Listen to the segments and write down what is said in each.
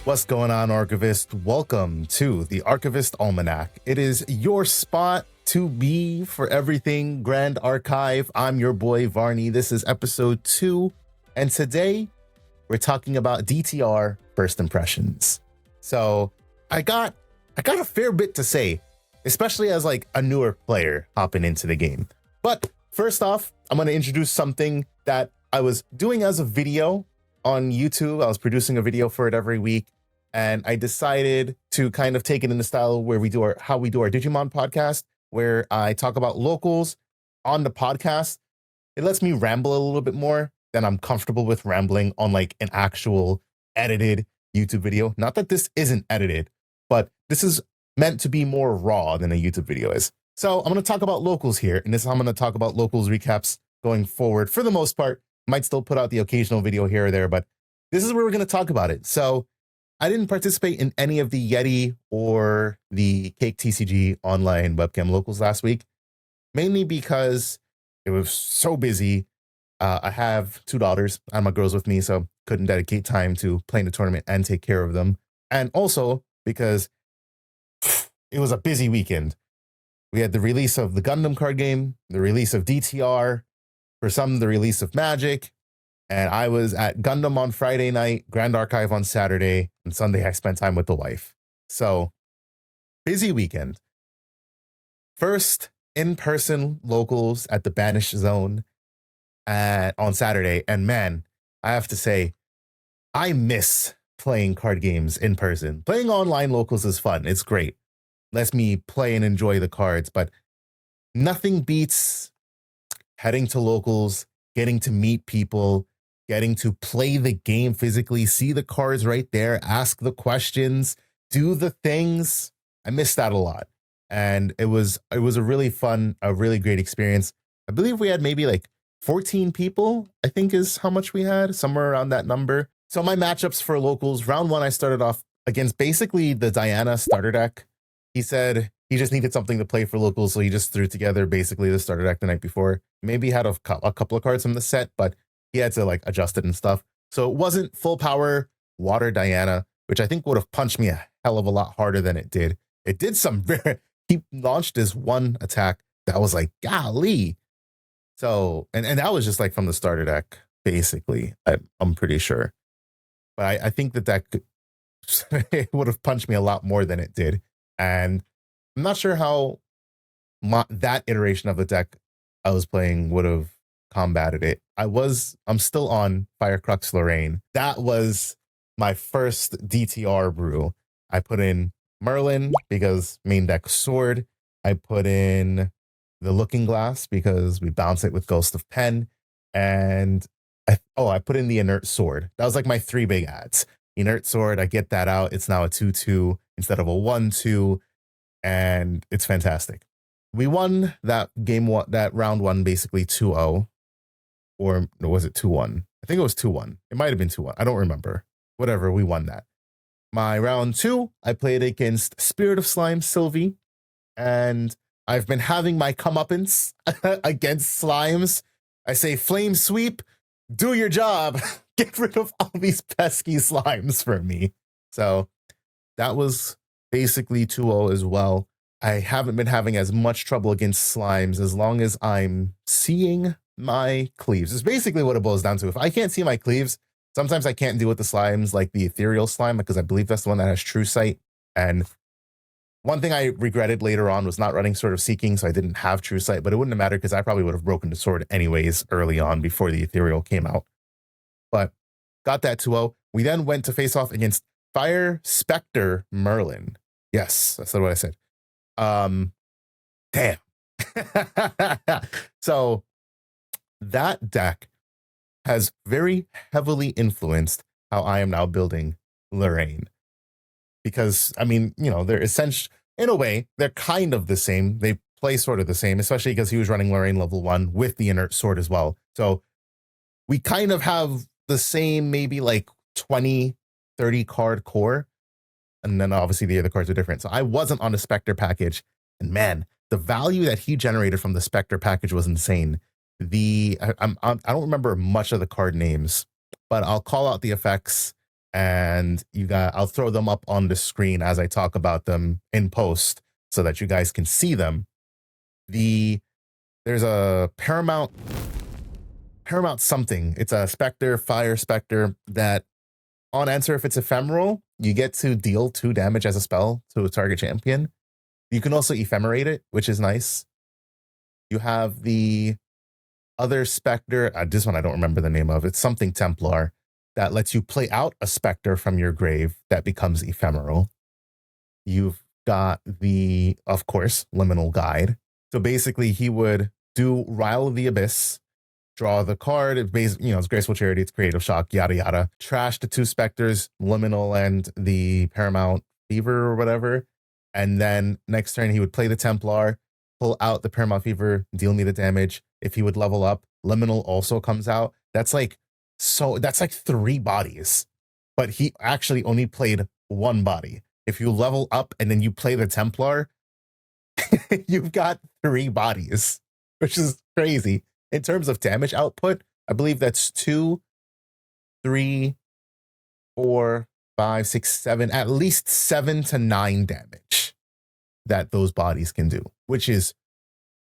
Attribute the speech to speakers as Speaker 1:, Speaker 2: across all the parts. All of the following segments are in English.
Speaker 1: What's going on, Archivist? Welcome to the Archivist Almanac. It is your spot to be for everything Grand Archive. I'm your boy, Varni. This is episode 2, and today we're talking about DTR First Impressions. So I got a fair bit to say, especially as like a newer player hopping into the game. But first off, I'm going to introduce something that I was doing as a video on YouTube. I was producing a video for it every week, and I decided to kind of take it in the style where we do our Digimon podcast, where I talk about locals on the podcast. It lets me ramble a little bit more than I'm comfortable with rambling on like an actual edited YouTube video. Not that this isn't edited, but this is meant to be more raw than a YouTube video is. So I'm going to talk about locals here, and this is how I'm going to talk about locals recaps going forward. For the most part, might still put out the occasional video here or there, but this is where we're going to talk about it. So I didn't participate in any of the Yeti or the Cake TCG online webcam locals last week, mainly because it was so busy. I have 2 daughters and my girls with me, so couldn't dedicate time to playing the tournament and take care of them. And also because it was a busy weekend. We had the release of the Gundam card game, the release of DTR, for some, the release of Magic, and I was at Gundam on Friday night, Grand Archive on Saturday, and Sunday I spent time with the wife. So, busy weekend. First in-person locals at the Banish Zone on Saturday, and man, I have to say, I miss playing card games in person. Playing online locals is fun. It's great. Lets me play and enjoy the cards, but nothing beats heading to locals, getting to meet people, getting to play the game physically, see the cards right there, ask the questions, do the things. I missed that a lot. And it was a really fun, a really great experience. I believe we had maybe like 14 people, I think is how much we had, somewhere around that number. So my matchups for locals, round 1, I started off against basically the Diana starter deck. He said he just needed something to play for locals, so he just threw together basically the starter deck the night before. Maybe had a couple of cards from the set, but he had to like adjust it and stuff. So it wasn't full power Water Diana, which I think would have punched me a hell of a lot harder than it did. It did some he launched his one attack that was like, golly. So, and that was just like from the starter deck, basically, I'm pretty sure. But I think that it would have punched me a lot more than it did. And I'm not sure how that iteration of the deck I was playing would have combated it. I'm still on Fire Crux Lorraine. That was my first DTR brew. I put in Merlin because main deck sword. I put in the Looking Glass because we bounce it with Ghost of Pen. And I put in the Inert Sword. That was like my 3 big ads. Inert Sword, I get that out. It's now a 2/2 instead of a 1/2, and it's fantastic. We won that round 1 basically 2-0, or was it 2-1? I think it was 2-1. It might have been 2-1. I don't remember. Whatever, we won that. My round 2, I played against Spirit of Slime Sylvie, and I've been having my comeuppance against slimes. I say, Flame Sweep, do your job. Get rid of all these pesky slimes for me. So that was basically 2-0 as well. I haven't been having as much trouble against slimes as long as I'm seeing my cleaves. It's basically what it boils down to. If I can't see my cleaves, sometimes I can't deal with the slimes like the ethereal slime, because I believe that's the one that has True Sight. And one thing I regretted later on was not running Sword of Seeking, so I didn't have True Sight, but it wouldn't have mattered because I probably would have broken the sword anyways early on before the ethereal came out. But got that 2-0. We then went to face off against Fire Specter Merlin. Yes, that's what I said. Damn. So that deck has very heavily influenced how I am now building Lorraine. Because, I mean, they're essentially, in a way, they're kind of the same. They play sort of the same, especially because he was running Lorraine level 1 with the Inert Sword as well. So we kind of have the same, maybe like 20, 30 card core. And then obviously the other cards are different. So I wasn't on the Specter package. And man, the value that he generated from the Specter package was insane. I don't remember much of the card names, but I'll call out the effects. and I'll throw them up on the screen as I talk about them in post so that you guys can see them. There's a Paramount something. It's a Specter, Fire Specter, that on enter, if it's ephemeral, you get to deal 2 damage as a spell to a target champion. You can also ephemerate it, which is nice. You have the other Specter, this one I don't remember the name of. It's something Templar that lets you play out a Specter from your grave that becomes ephemeral. You've got the, of course, Liminal Guide. So basically, he would do Rile of the Abyss, draw the card. It's Graceful Charity, it's Creative Shock, yada yada. Trash the 2 Specters, Liminal and the Paramount Fever or whatever. And then next turn, he would play the Templar, pull out the Paramount Fever, deal me the damage. If he would level up, Liminal also comes out. That's like 3 bodies. But he actually only played 1 body. If you level up and then you play the Templar, you've got 3 bodies, which is crazy. In terms of damage output, I believe that's 2, 3, 4, 5, 6, 7, at least 7 to 9 damage that those bodies can do, which is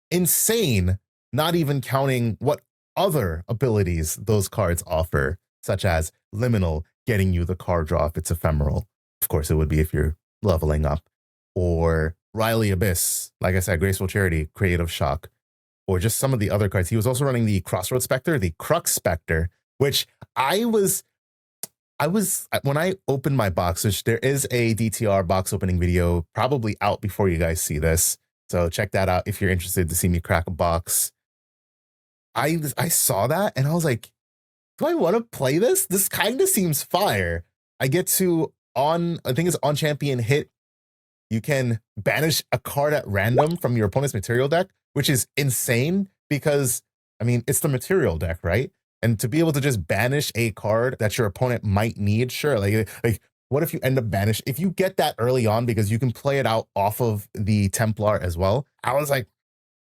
Speaker 1: insane, not even counting what other abilities those cards offer, such as Liminal, getting you the card draw if it's ephemeral. Of course, it would be if you're leveling up. Or Riley Abyss, like I said, Graceful Charity, Creative Shock, or just some of the other cards. He was also running the Crossroads Specter, the Crux Specter, which I was when I opened my box, which there is a DTR box opening video probably out before you guys see this. So check that out if you're interested to see me crack a box. I saw that and I was like, do I want to play this? This kind of seems fire. I get to, I think it's on champion hit, you can banish a card at random from your opponent's material deck, which is insane because, I mean, it's the material deck, right? And to be able to just banish a card that your opponent might need, sure. Like what if you end up banish? If you get that early on because you can play it out off of the Templar as well, I was like,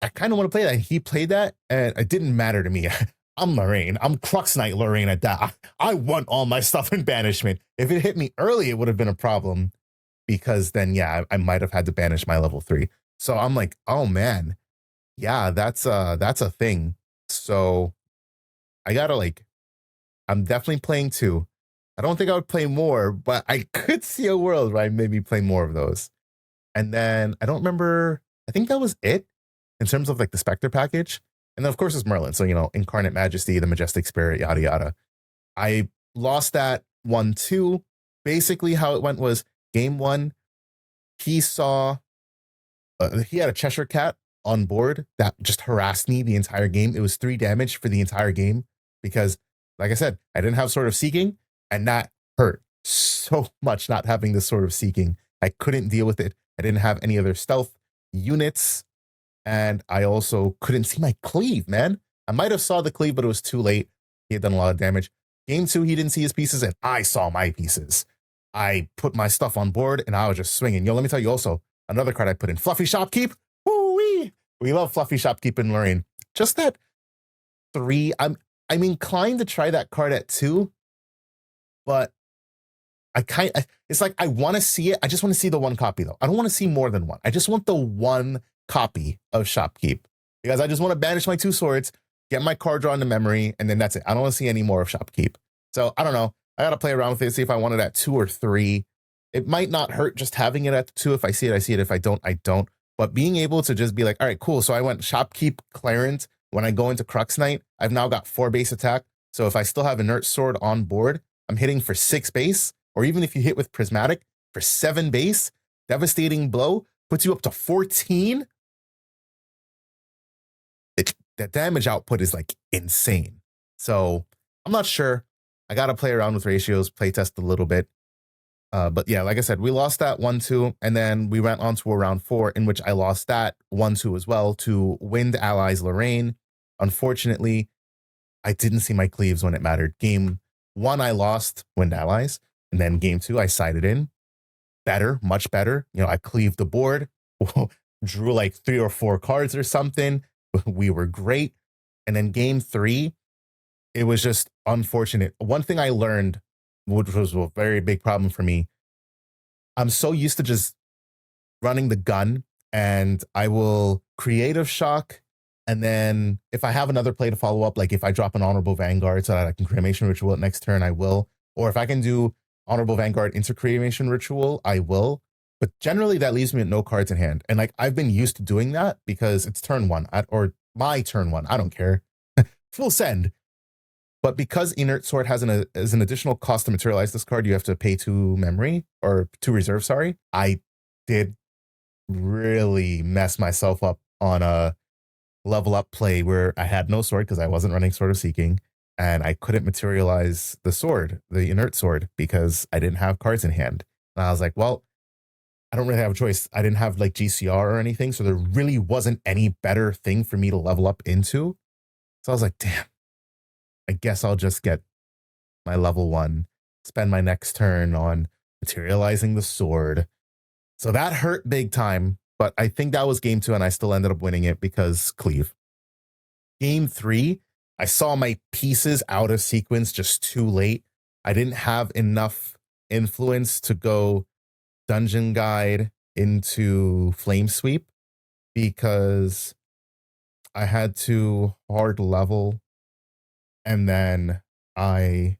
Speaker 1: I kind of want to play that. He played that and it didn't matter to me. I'm Lorraine. I'm Crux Knight Lorraine at that. I want all my stuff in banishment. If it hit me early, it would have been a problem because then, yeah, I might have had to banish my level 3. So I'm like, oh man, yeah, that's a thing. So I gotta I'm definitely playing 2. I don't think I would play more, but I could see a world where I maybe play more of those. And then I don't remember, I think that was it in terms of the Spectre package. And then of course it's Merlin. So, Incarnate Majesty, the Majestic Spirit, yada, yada. I lost that 1-2. Basically how it went was game 1, he saw, he had a Cheshire Cat on board that just harassed me the entire game. It was 3 damage for the entire game because, like I said, I didn't have Sword of Seeking, and that hurt so much not having this Sword of Seeking. I couldn't deal with it. I didn't have any other stealth units, and I also couldn't see my cleave, man. I might have saw the cleave, but it was too late. He had done a lot of damage. Game 2, he didn't see his pieces, and I saw my pieces. I put my stuff on board, and I was just swinging. Yo, let me tell you also, another card I put in, Fluffy Shopkeep. Woo-wee! We love Fluffy Shopkeep in Lorraine. Just that 3, I'm inclined to try that card at 2, but it's like I want to see it. I just want to see the 1 copy though. I don't want to see more than 1. I just want the 1 copy of Shopkeep because I just want to banish my 2 swords, get my card drawn to memory, and then that's it. I don't want to see any more of Shopkeep. So I don't know. I got to play around with it, see if I want it at 2 or 3. It might not hurt just having it at 2. If I see it, I see it. If I don't, I don't. But being able to just be like, all right, cool. So I went Shopkeep Clarence. When I go into Crux Knight, I've now got 4 base attack. So if I still have Inert Sword on board, I'm hitting for 6 base. Or even if you hit with Prismatic for 7 base, Devastating Blow puts you up to 14. The damage output is insane. So I'm not sure. I got to play around with ratios, play test a little bit. But yeah, like I said, we lost that 1-2, and then we went on to a round 4 in which I lost that 1-2 as well to Wind Allies Lorraine. Unfortunately, I didn't see my cleaves when it mattered. Game 1, I lost Wind Allies, and then game 2, I sided in. Better, much better. I cleaved the board, drew 3 or 4 cards or something. We were great. And then game 3, it was just unfortunate. One thing I learned which was a very big problem for me. I'm so used to just running the gun, and I will creative shock. And then if I have another play to follow up, like if I drop an Honorable Vanguard so that I can Cremation Ritual it next turn, I will. Or if I can do Honorable Vanguard into Cremation Ritual, I will. But generally that leaves me with no cards in hand. And like I've been used to doing that because it's turn one, or my turn one. I don't care. Full send. But because Inert Sword has an additional cost to materialize this card, you have to pay 2 memory, or 2 reserve, sorry. I did really mess myself up on a level up play where I had no sword because I wasn't running Sword of Seeking, and I couldn't materialize the sword, the Inert Sword, because I didn't have cards in hand. And I was like, well, I don't really have a choice. I didn't have like GCR or anything, so there really wasn't any better thing for me to level up into. So I was like, damn, I guess I'll just get my level 1, spend my next turn on materializing the sword. So that hurt big time, but I think that was game 2, and I still ended up winning it because cleave. Game 3, I saw my pieces out of sequence just too late. I didn't have enough influence to go Dungeon Guide into Flame Sweep because I had to hard level, and then I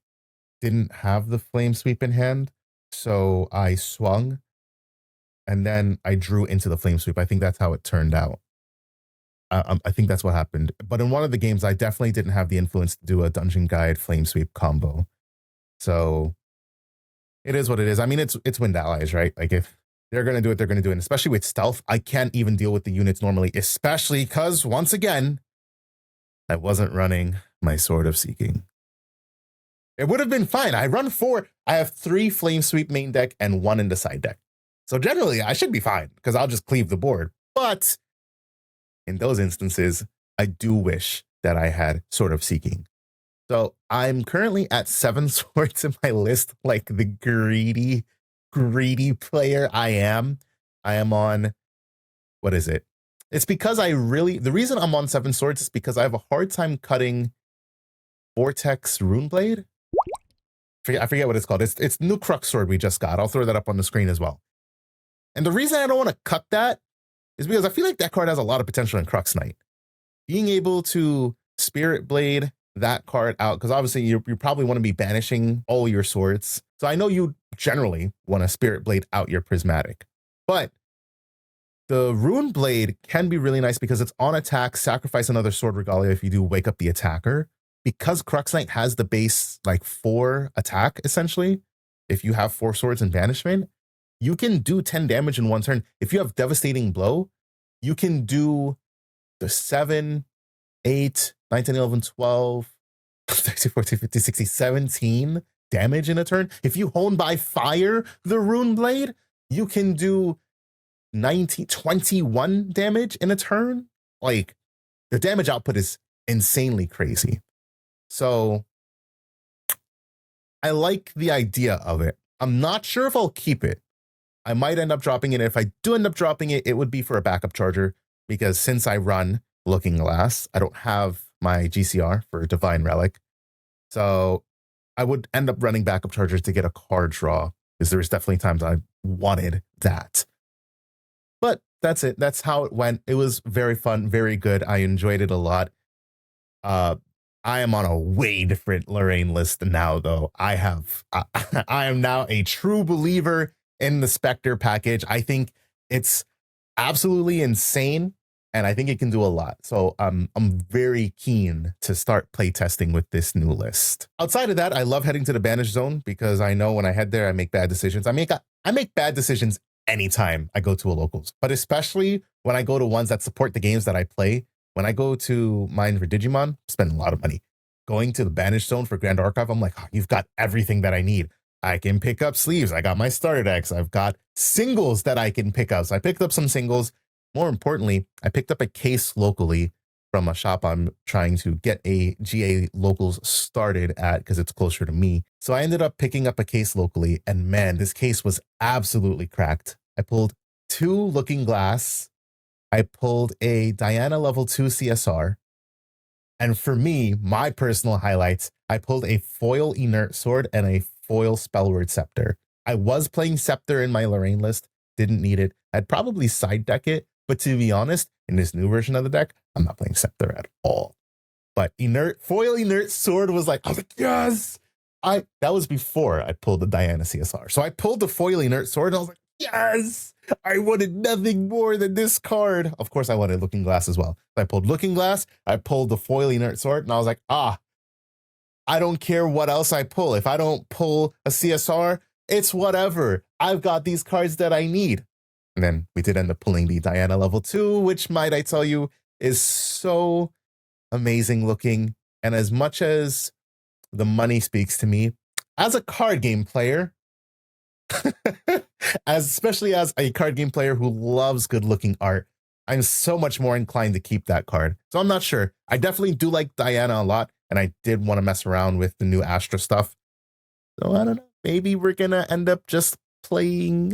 Speaker 1: didn't have the Flame Sweep in hand, so I swung, and then I drew into the Flame Sweep. I think that's how it turned out. I think that's what happened. But in one of the games, I definitely didn't have the influence to do a Dungeon Guide Flame Sweep combo. So it is what it is. I mean, it's Wind Allies, right? Like if they're going to do it, they're going to do it. And especially with stealth, I can't even deal with the units normally, especially because, once again, I wasn't running my Sword of Seeking. It would have been fine. I run 4. I have 3 Flame Sweep main deck and 1 in the side deck. So generally, I should be fine because I'll just cleave the board. But in those instances, I do wish that I had Sword of Seeking. So I'm currently at 7 swords in my list, like the greedy player I am. I am on, what is it? It's because the reason I'm on 7 swords is because I have a hard time cutting Vortex Runeblade. I forget what it's called. It's new Crux Sword we just got. I'll throw that up on the screen as well. And the reason I don't want to cut that is because I feel like that card has a lot of potential in Crux Knight. Being able to Spirit Blade that card out, because obviously you probably want to be banishing all your swords. So I know you generally want to Spirit Blade out your Prismatic. But the Rune Blade can be really nice because it's on attack, sacrifice another Sword Regalia if you do wake up the attacker. Because Crux Knight has the base like 4 attack, essentially, if you have 4 swords in banishment, you can do 10 damage in 1 turn. If you have Devastating Blow, you can do the 7, 8, 9, 10, 11, 12, 13, 14, 15, 16, 17 damage in a turn. If you hone by fire the Rune Blade, you can do 21 damage in a turn. Like, the damage output is insanely crazy. So I like the idea of it. I'm not sure if I'll keep it. I might end up dropping it. If I do end up dropping it, it would be for a backup charger, because since I run Looking Glass, I don't have my GCR for Divine Relic. So I would end up running backup chargers to get a card draw, because there's definitely times I wanted that. But that's it. That's how it went. It was very fun, very good. I enjoyed it a lot. I am on a way different Lorraine list now, though. I am now a true believer in the Specter package. I think it's absolutely insane, and I think it can do a lot. So I'm very keen to start playtesting with this new list. Outside of that, I love heading to the Banish Zone because I know when I head there, I make bad decisions. I make bad decisions anytime I go to a locals, but especially when I go to ones that support the games that I play. When I go to mine for Digimon, spend a lot of money. Going to the Banish Zone for Grand Archive, I'm like, oh, you've got everything that I need. I can pick up sleeves. I got my starter decks. I've got singles that I can pick up. So I picked up some singles. More importantly, I picked up a case locally from a shop I'm trying to get a GA locals started at because it's closer to me. So I ended up picking up a case locally, and man, this case was absolutely cracked. I pulled 2 Looking Glass. I pulled a Diana level 2 CSR. And for me, my personal highlights, I pulled a foil Inert Sword and a foil spellword Scepter. I was playing Scepter in my Lorraine list, didn't need it. I'd probably side deck it, but to be honest, in this new version of the deck, I'm not playing Scepter at all. But foil inert sword was like, I was like, yes! That was before I pulled the Diana CSR. So I pulled the foil inert sword and I was like, yes! I wanted nothing more than this card. Of course, I wanted Looking Glass as well. So I pulled Looking Glass, I pulled the foil inert sword, and I was like, I don't care what else I pull. If I don't pull a CSR, it's whatever. I've got these cards that I need. And then we did end up pulling the Diana level 2, which might I tell you is so amazing looking. And as much as the money speaks to me, as a card game player, especially as a card game player who loves good looking art, I'm so much more inclined to keep that card. So I'm not sure. I definitely do like Diana a lot, and I did want to mess around with the new Astra stuff. So I don't know. Maybe we're going to end up just playing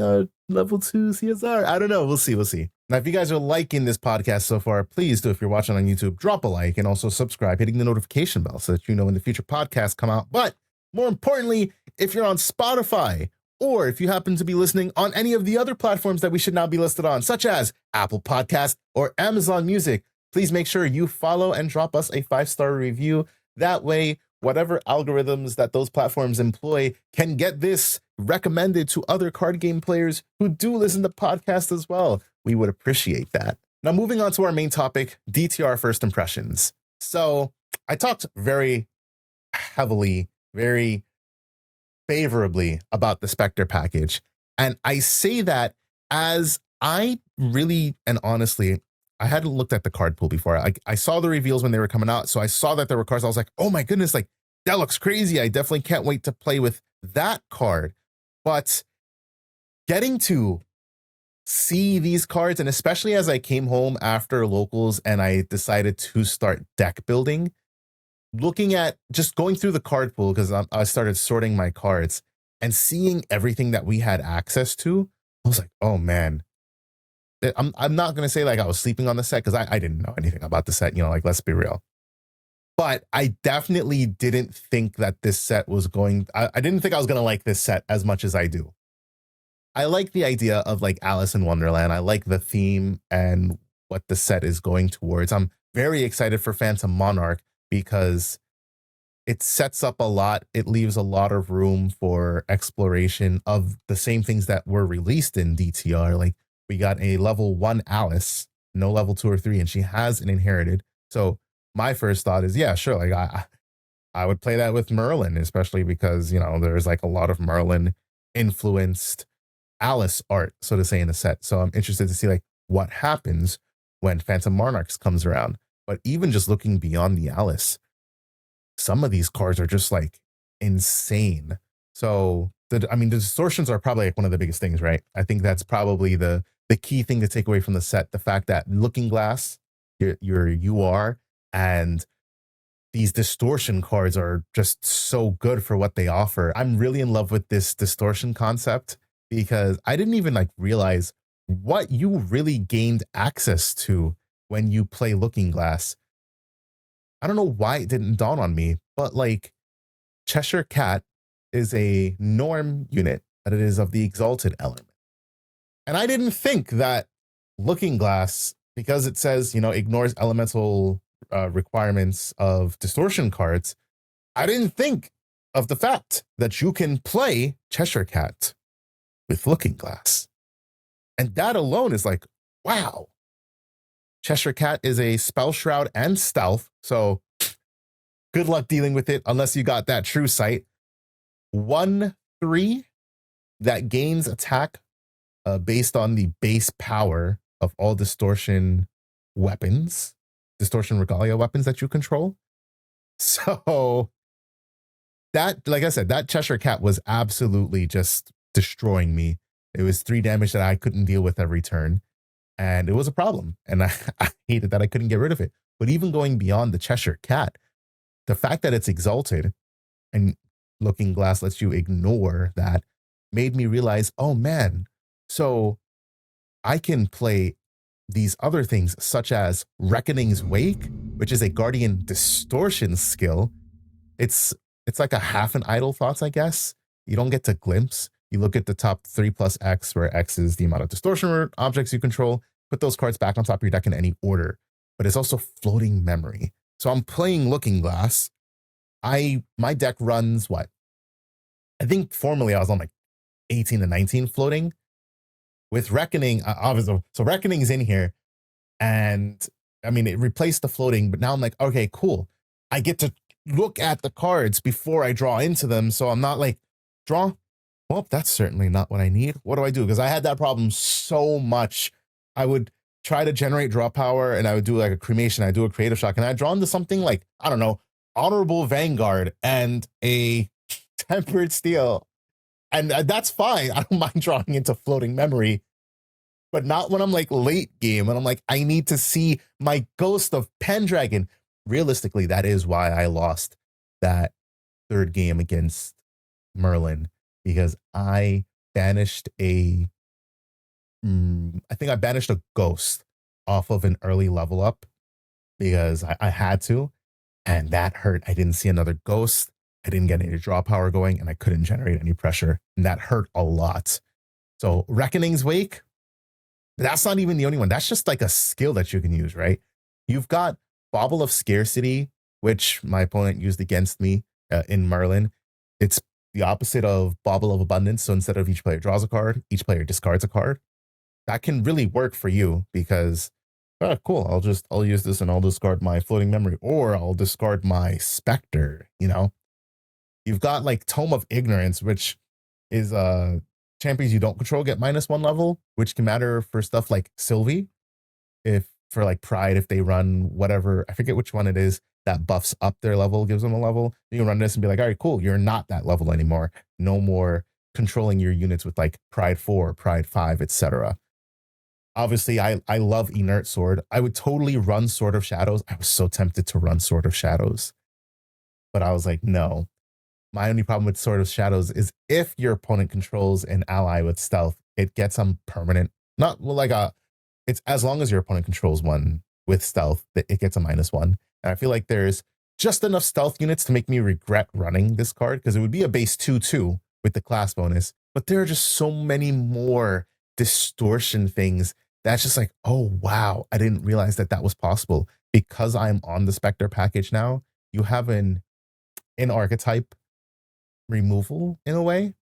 Speaker 1: level 2 CSR. I don't know. We'll see. Now, if you guys are liking this podcast so far, please do, if you're watching on YouTube, drop a like and also subscribe, hitting the notification bell so that you know when the future podcasts come out. But more importantly, if you're on Spotify, or if you happen to be listening on any of the other platforms that we should now be listed on, such as Apple Podcast or Amazon Music, please make sure you follow and drop us a 5-star review. That way, whatever algorithms that those platforms employ can get this recommended to other card game players who do listen to podcasts as well. We would appreciate that. Now, moving on to our main topic, DTR first impressions. So I talked very heavily, very favorably about the Specter package. And I say that as I really, and honestly, I hadn't looked at the card pool before. I saw the reveals when they were coming out. So I saw that there were cards. I was like, oh my goodness, like that looks crazy. I definitely can't wait to play with that card. But getting to see these cards, and especially as I came home after locals and I decided to start deck building, looking at just going through the card pool, because I started sorting my cards and seeing everything that we had access to, I was like, oh man, I'm not going to say like I was sleeping on the set, because I didn't know anything about the set, like, let's be real. But I definitely didn't think that this set was I didn't think I was going to like this set as much as I do. I like the idea of like Alice in Wonderland. I like the theme and what the set is going towards. I'm very excited for Phantom Monarch, because it sets up a lot. It leaves a lot of room for exploration of the same things that were released in DTR. Like, we got a level 1 Alice, no level 2 or 3, and she has an inherited. So my first thought is, yeah, sure. Like I would play that with Merlin, especially because, there's like a lot of Merlin influenced Alice art, so to say, in the set. So I'm interested to see like what happens when Phantom Monarchs comes around. But even just looking beyond the Alice, some of these cards are just like insane. So the distortions are probably like one of the biggest things, right? I think that's probably the key thing to take away from the set. The fact that Looking Glass, your UR, and these distortion cards are just so good for what they offer. I'm really in love with this distortion concept, because I didn't even like realize what you really gained access to when you play Looking Glass. I don't know why it didn't dawn on me, but like Cheshire Cat is a norm unit, that it is of the exalted element. And I didn't think that Looking Glass, because it says, ignores elemental requirements of distortion cards, I didn't think of the fact that you can play Cheshire Cat with Looking Glass. And that alone is like, wow. Cheshire Cat is a Spell Shroud and Stealth, so good luck dealing with it unless you got that True Sight. 1/3 that gains attack based on the base power of all distortion weapons, distortion regalia weapons that you control. So that, like I said, that Cheshire Cat was absolutely just destroying me. It was 3 damage that I couldn't deal with every turn. And it was a problem. And I hated that I couldn't get rid of it. But even going beyond the Cheshire Cat, the fact that it's exalted and Looking Glass lets you ignore that made me realize, oh man, so I can play these other things such as Reckoning's Wake, which is a Guardian distortion skill. It's like a half an Idle Thoughts, I guess. you don't get to glimpse. You look at the top 3 plus X, where X is the amount of distortion objects you control. Put those cards back on top of your deck in any order. But it's also floating memory. So I'm playing Looking Glass. My deck runs what? I think formally I was on like 18 to 19 floating. With Reckoning, obviously, so Reckoning is in here. And I mean, it replaced the floating, but now I'm like, okay, cool. I get to look at the cards before I draw into them. So I'm not like, draw? Well, that's certainly not what I need. What do I do? Because I had that problem so much. I would try to generate draw power and I would do like a cremation. I'd do a creative shock and I'd draw into something like, I don't know, Honorable Vanguard and a Tempered Steel. And that's fine. I don't mind drawing into floating memory, but not when I'm like late game and I'm like, I need to see my Ghost of Pendragon. Realistically, that is why I lost that third game against Merlin, because I banished I think I banished a Ghost off of an early level up because I had to, and that hurt. I didn't see another Ghost. I didn't get any draw power going, and I couldn't generate any pressure, and that hurt a lot. So Reckoning's Wake, that's not even the only one. That's just like a skill that you can use, right? You've got Bauble of Scarcity, which my opponent used against me in Merlin. It's the opposite of Bauble of Abundance. So instead of each player draws a card, each player discards a card. That can really work for you because, oh, cool, I'll use this and I'll discard my floating memory, or I'll discard my Specter, you know? You've got like Tome of Ignorance, which is champions you don't control get -1 level, which can matter for stuff like Sylvie. If for like Pride, if they run whatever, I forget which one it is, that buffs up their level, gives them a level. You can run this and be like, all right, cool, you're not that level anymore. No more controlling your units with like Pride 4, Pride 5, etc. Obviously, I love Inert Sword. I would totally run Sword of Shadows. I was so tempted to run Sword of Shadows, but I was like, no. My only problem with Sword of Shadows is if your opponent controls an ally with stealth, it gets them permanent. Not like it's as long as your opponent controls one with stealth, that it gets a -1. And I feel like there's just enough stealth units to make me regret running this card, because it would be a base 2/2 with the class bonus. But there are just so many more distortion things that's just like, oh, wow, I didn't realize that that was possible. Because I'm on the Specter package now, you have an archetype removal in a way.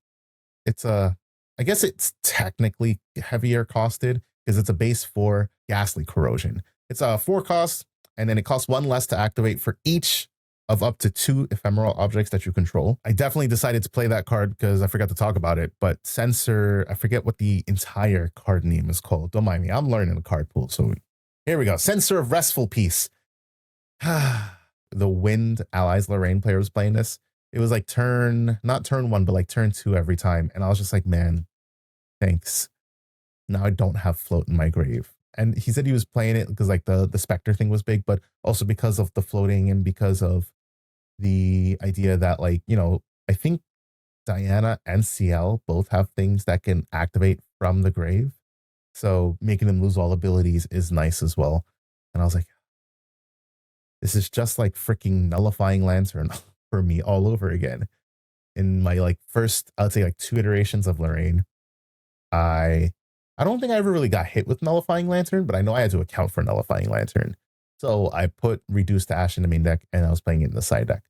Speaker 1: It's I guess it's technically heavier costed because it's a base 4 Ghastly Corrosion. It's a 4 cost, and then it costs 1 less to activate for each of up to 2 ephemeral objects that you control. I definitely decided to play that card because I forgot to talk about it, but Censor, I forget what the entire card name is called. Don't mind me, I'm learning the card pool. So here we go. Censor of Restful Peace. The Wind Allies Lorraine player was playing this. It was like not turn 1, but like turn 2 every time. And I was just like, man, thanks. Now I don't have float in my grave. And he said he was playing it because like the Spectre thing was big, but also because of the floating and because of the idea that, like, you know, I think Diana and CL both have things that can activate from the grave. So making them lose all abilities is nice as well. And I was like, this is just like freaking Nullifying Lantern for me all over again. In my like first, I would say like 2 iterations of Lorraine, I don't think I ever really got hit with Nullifying Lantern, but I know I had to account for Nullifying Lantern. So I put Reduced to Ash in the main deck and I was playing it in the side deck.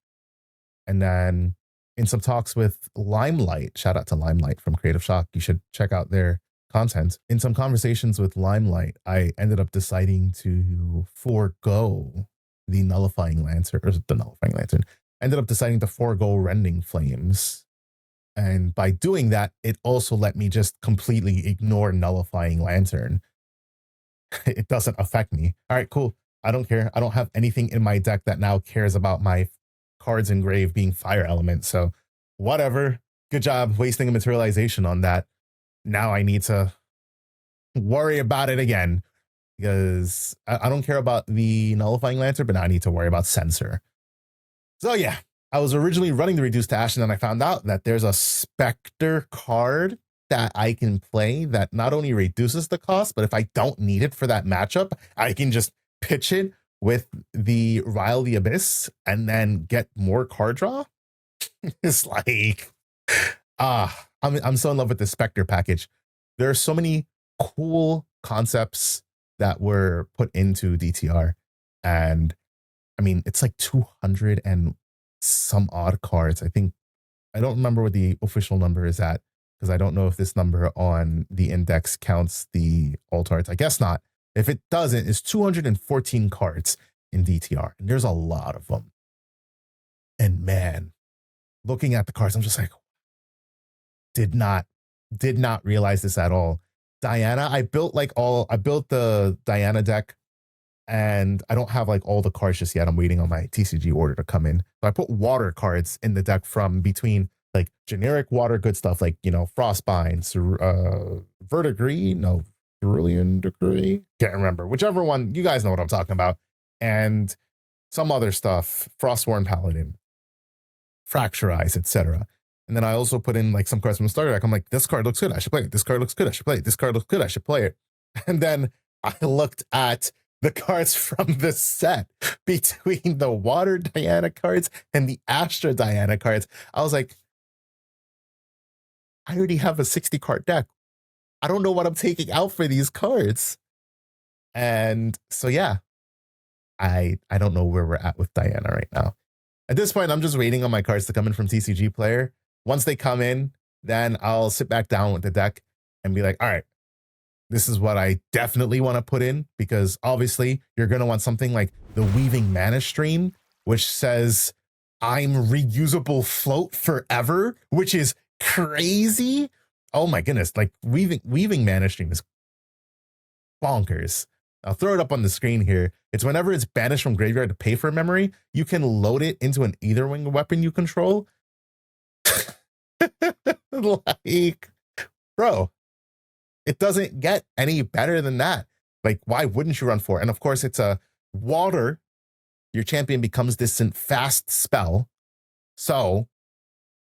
Speaker 1: And then in some talks with Limelight, shout out to Limelight from Creative Shock, you should check out their content. In some conversations with Limelight, I ended up deciding to forego the Nullifying Lantern, or the Nullifying Lantern. Ended up deciding to forego Rending Flames. And by doing that, it also let me just completely ignore Nullifying Lantern. It doesn't affect me. All right, cool. I don't care. I don't have anything in my deck that now cares about my cards in grave being fire element. So whatever. Good job wasting a materialization on that. Now I need to worry about it again because I don't care about the Nullifying Lantern, but now I need to worry about Censor. So yeah, I was originally running the Reduced to Ash, and then I found out that there's a Specter card that I can play that not only reduces the cost, but if I don't need it for that matchup, I can just pitch it with the Rile the Abyss and then get more card draw. It's like, I'm so in love with the Specter package. There are so many cool concepts that were put into DTR, and I mean it's like 200 and some odd cards. I think I don't remember what the official number is at because I don't know if this number on the index counts the alt arts. I guess not. If it doesn't, it's 214 cards in DTR, and there's a lot of them. And man, looking at the cards, I'm just like, did not realize this at all. Diana, I built the Diana deck, and I don't have like all the cards just yet. I'm waiting on my TCG order to come in. So I put water cards in the deck from between like generic water good stuff like, you know, Frostbind, Verdigris, no, Cerulean Decree, can't remember, whichever one, you guys know what I'm talking about, and some other stuff, Frostworn Paladin, Fracturize, etc. And then I also put in like some cards from the starter deck. I'm like, this card looks good, I should play it. This card looks good, I should play it. This card looks good, I should play it. And then I looked at the cards from the set between the Water Diana cards and the Astra Diana cards. I was like, I already have a 60 card deck. I don't know what I'm taking out for these cards. And so, yeah, I don't know where we're at with Diana right now. At this point, I'm just waiting on my cards to come in from TCG Player. Once they come in, then I'll sit back down with the deck and be like, all right, this is what I definitely want to put in, because obviously you're going to want something like the Weaving Mana Stream, which says I'm reusable float forever, which is crazy. Oh my goodness. Like Weaving Mana Stream is bonkers. I'll throw it up on the screen here. It's whenever it's banished from graveyard to pay for memory, you can load it into an either wing weapon you control. Like, bro, it doesn't get any better than that. Like, why wouldn't you run for it? And of course, it's a water. Your champion becomes distant fast spell. So,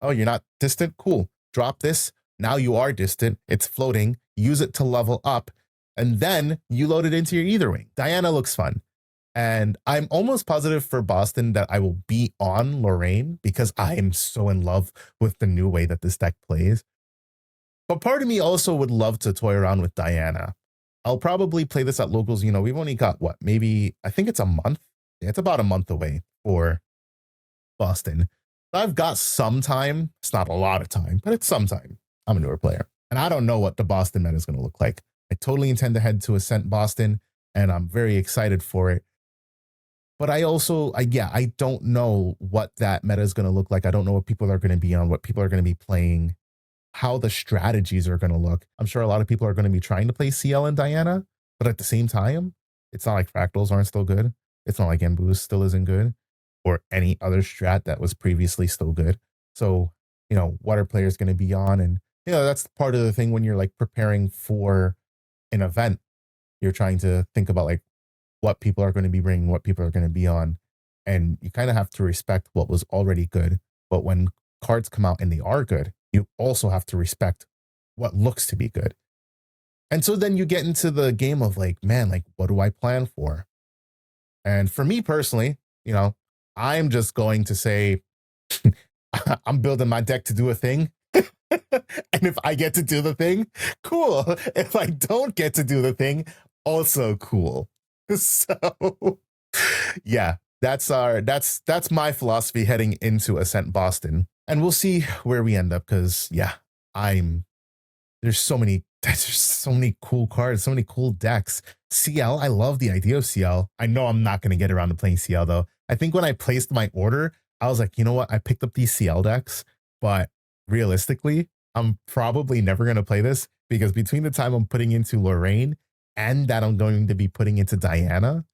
Speaker 1: oh, you're not distant? Cool. Drop this. Now you are distant. It's floating. Use it to level up. And then you load it into your either wing. Diana looks fun. And I'm almost positive for Boston that I will be on Lorraine because I am so in love with the new way that this deck plays. But part of me also would love to toy around with Diana. I'll probably play this at locals. You know, we've only got what, maybe, I think it's a month. Yeah, it's about a month away for Boston. I've got some time. It's not a lot of time, but it's some time. I'm a newer player. And I don't know what the Boston meta is going to look like. I totally intend to head to Ascent Boston, and I'm very excited for it. But I don't know what that meta is going to look like. I don't know what people are going to be on, what people are going to be playing, how the strategies are going to look. I'm sure a lot of people are going to be trying to play CL and Diana, but at the same time, it's not like Fractals aren't still good. It's not like Emboos still isn't good, or any other strat that was previously still good. So, you know, what are players going to be on? And, you know, that's part of the thing when you're like preparing for an event. You're trying to think about like what people are going to be bringing, what people are going to be on. And you kind of have to respect what was already good. But when cards come out and they are good, you also have to respect what looks to be good. And so then you get into the game of like, man, like, what do I plan for? And for me personally, you know, I'm just going to say, I'm building my deck to do a thing. And if I get to do the thing, cool. If I don't get to do the thing, also cool. So yeah, that's my philosophy heading into Ascent Boston. And we'll see where we end up, because yeah, there's so many cool cards, so many cool decks. CL, I love the idea of CL. I know I'm not going to get around to playing CL though. I think when I placed my order, I was like, you know what? I picked up these CL decks, but realistically, I'm probably never going to play this, because between the time I'm putting into Lorraine and that I'm going to be putting into Diana,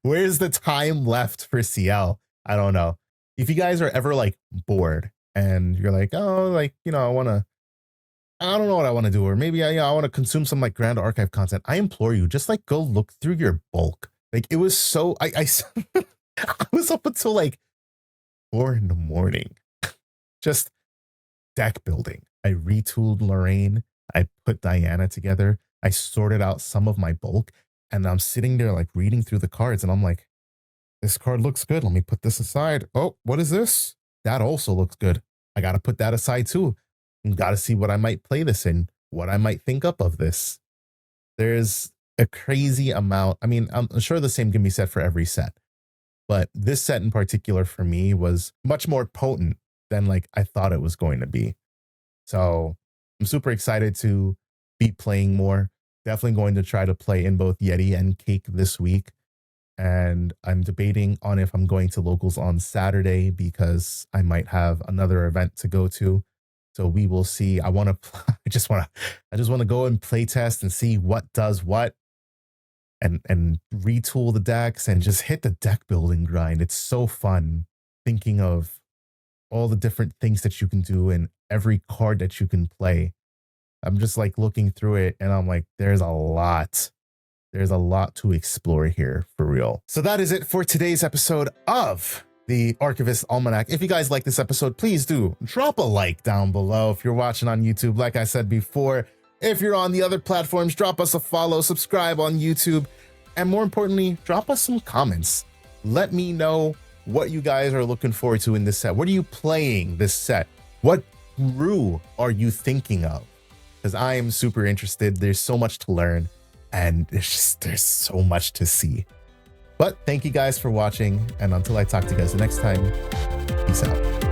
Speaker 1: where's the time left for CL? I don't know. If you guys are ever like bored and you're like, oh, like, you know, I don't know what I want to do, or maybe I want to consume some like Grand Archive content, I implore you, just like go look through your bulk. Like, it was so, I was up until like 4 a.m. just deck building. I retooled Lorraine. I put Diana together. I sorted out some of my bulk, and I'm sitting there like reading through the cards, and I'm like, this card looks good. Let me put this aside. Oh, what is this? That also looks good. I got to put that aside too. Got to see what I might play this in, what I might think up of this. There's a crazy amount. I mean, I'm sure the same can be said for every set, but this set in particular for me was much more potent than like I thought it was going to be. So I'm super excited to be playing more. Definitely going to try to play in both Yeti and Cake this week. And I'm debating on if I'm going to locals on Saturday because I might have another event to go to. So we will see. I just want to go and play test and see what does what, and retool the decks and just hit the deck building grind. It's so fun thinking of all the different things that you can do and every card that you can play. I'm just like looking through it and I'm like, there's a lot to explore here for real. So that is it for today's episode of the Archivist Almanac. If you guys like this episode, please do drop a like down below. If you're watching on YouTube, like I said before, if you're on the other platforms, drop us a follow, subscribe on YouTube, and more importantly, drop us some comments. Let me know what you guys are looking forward to in this set. What are you playing this set? What brew are you thinking of? Because I am super interested. There's so much to learn, and there's so much to see. But thank you guys for watching, and until I talk to you guys the next time, peace out.